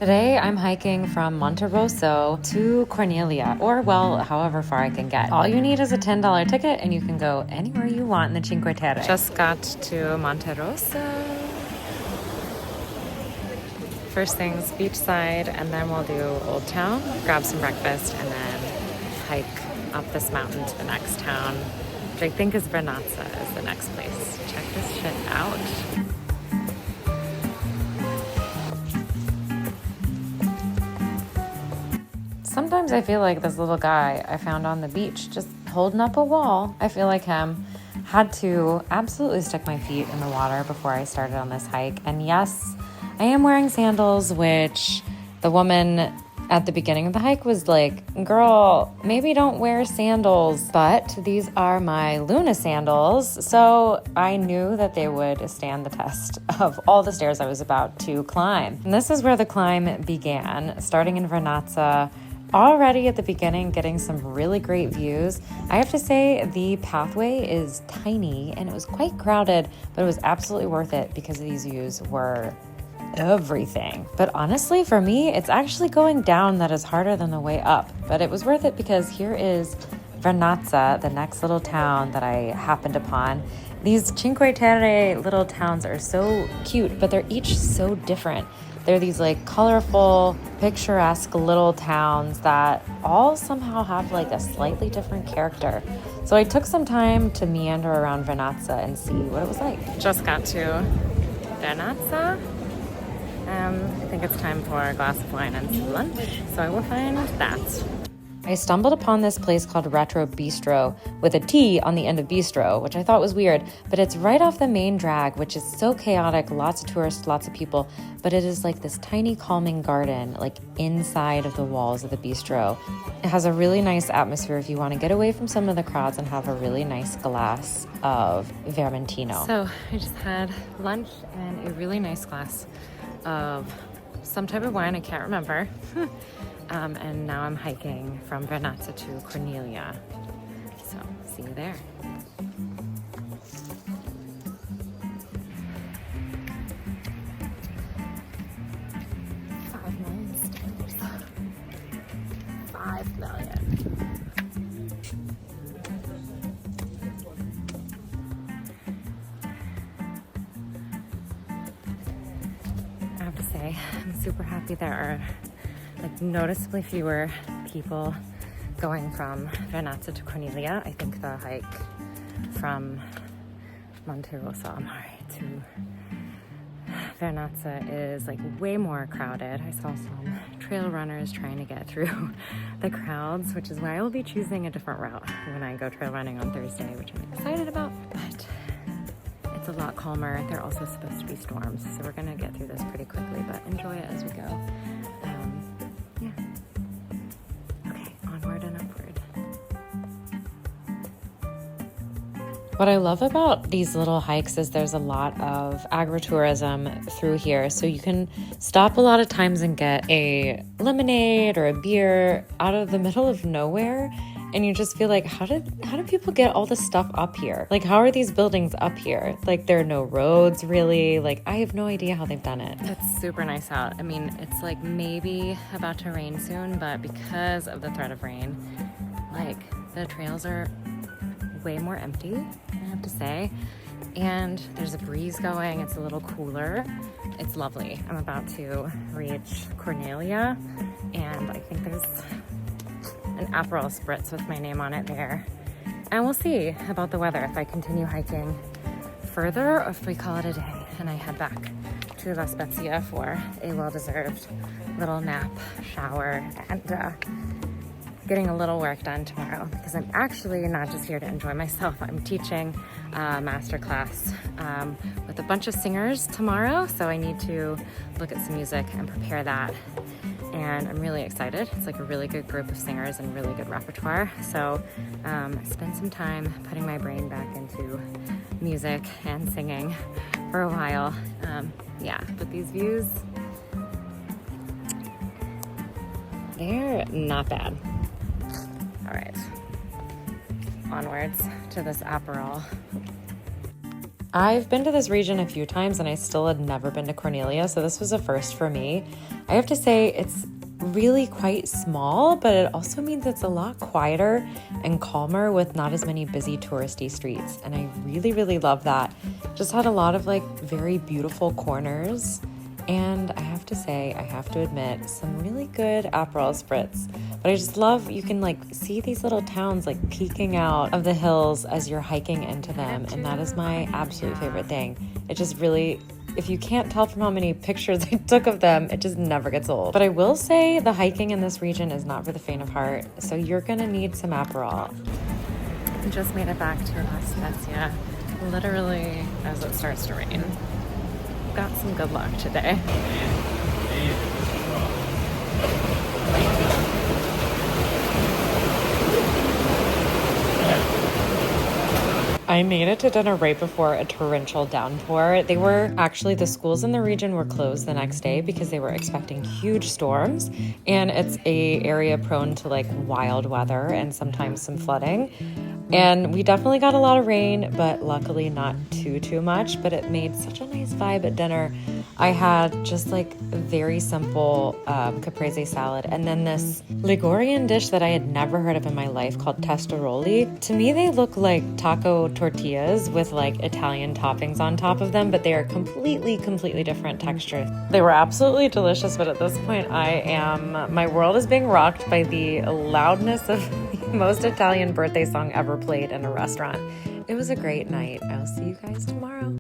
Today I'm hiking from Monterosso to Corniglia, or well, however far I can get. All you need is a $10 ticket and you can go anywhere you want in the Cinque Terre. Just got to Monterosso. First things beachside, and then we'll do Old Town, grab some breakfast, and then hike up this mountain to the next town, which I think is Vernazza is the next place. Check this shit out. Sometimes I feel like this little guy I found on the beach just holding up a wall, I feel like him, had to absolutely stick my feet in the water before I started on this hike. And yes, I am wearing sandals, which the woman at the beginning of the hike was like, girl, maybe don't wear sandals. But these are my Luna sandals, so I knew that they would stand the test of all the stairs I was about to climb. And this is where the climb began, starting in Vernazza. Already at the beginning, getting some really great views. I have to say the pathway is tiny and it was quite crowded, but it was absolutely worth it because these views were everything. But honestly, for me, it's actually going down that is harder than the way up. But it was worth it because here is Vernazza, the next little town that I happened upon. These Cinque Terre little towns are so cute, but they're each so different. They're these like colorful, picturesque little towns that all somehow have like a slightly different character. So I took some time to meander around Vernazza and see what it was like. Just got to Vernazza. I think it's time for a glass of wine and some lunch, so I will find that. I stumbled upon this place called Retro Bistro with a T on the end of bistro, which I thought was weird, but it's right off the main drag, which is so chaotic, lots of tourists, lots of people, but it is like this tiny calming garden, like inside of the walls of the bistro. It has a really nice atmosphere if you want to get away from some of the crowds and have a really nice glass of Vermentino. So I just had lunch and a really nice glass of some type of wine, I can't remember. And now I'm hiking from Vernazza to Corniglia. So, see you there. $5 million stairs. 5 million. I have to say, I'm super happy there are like noticeably fewer people going from Vernazza to Corniglia. I think the hike from Monterosso Mare to Vernazza is like way more crowded. I saw some trail runners trying to get through the crowds, which is why I will be choosing a different route when I go trail running on Thursday, which I'm excited about. But it's a lot calmer. They're also supposed to be storms, so we're gonna get through this pretty quickly, but enjoy it as we go. What I love about these little hikes is there's a lot of agritourism through here. So you can stop a lot of times and get a lemonade or a beer out of the middle of nowhere. And you just feel like, how do people get all this stuff up here? Like, how are these buildings up here? Like, there are no roads really. Like, I have no idea how they've done it. It's super nice out. I mean, it's like maybe about to rain soon, but because of the threat of rain, like the trails are way more empty, I have to say, and there's a breeze going. It's a little cooler. It's lovely. I'm about to reach Corniglia, and I think there's an Aperol Spritz with my name on it there, and we'll see about the weather if I continue hiking further or if we call it a day and I head back to La Spezia for a well-deserved little nap, shower, and getting a little work done tomorrow, because I'm actually not just here to enjoy myself. I'm teaching a master class with a bunch of singers tomorrow, so I need to look at some music and prepare that. And I'm really excited. It's like a really good group of singers and really good repertoire. So spend some time putting my brain back into music and singing for a while. Yeah, but these views, they're not bad. All right, onwards to this Aperol. I've been to this region a few times and I still had never been to Corniglia, so this was a first for me. I have to say it's really quite small, but it also means it's a lot quieter and calmer with not as many busy touristy streets. And I really, really love that. Just had a lot of like very beautiful corners. And I have to say, I have to admit, some really good Aperol Spritz. But I just love, you can like see these little towns like peeking out of the hills as you're hiking into them. And that is my absolute favorite thing. It just really, if you can't tell from how many pictures I took of them, it just never gets old. But I will say the hiking in this region is not for the faint of heart. So you're gonna need some Aperol. Just made it back to La Spezia, literally as it starts to rain. Got some good luck today. I made it to dinner right before a torrential downpour. The schools in the region were closed the next day because they were expecting huge storms, and it's a area prone to like wild weather and sometimes some flooding. And we definitely got a lot of rain, but luckily not too much, but it made such a nice vibe at dinner. I had just like a very simple caprese salad and then this Ligurian dish that I had never heard of in my life called Testaroli. To me, they look like taco tortillas with like Italian toppings on top of them, but they are completely different textures. They were absolutely delicious, but at this point my world is being rocked by the loudness of the most Italian birthday song ever played in a restaurant. It was a great night. I'll see you guys tomorrow.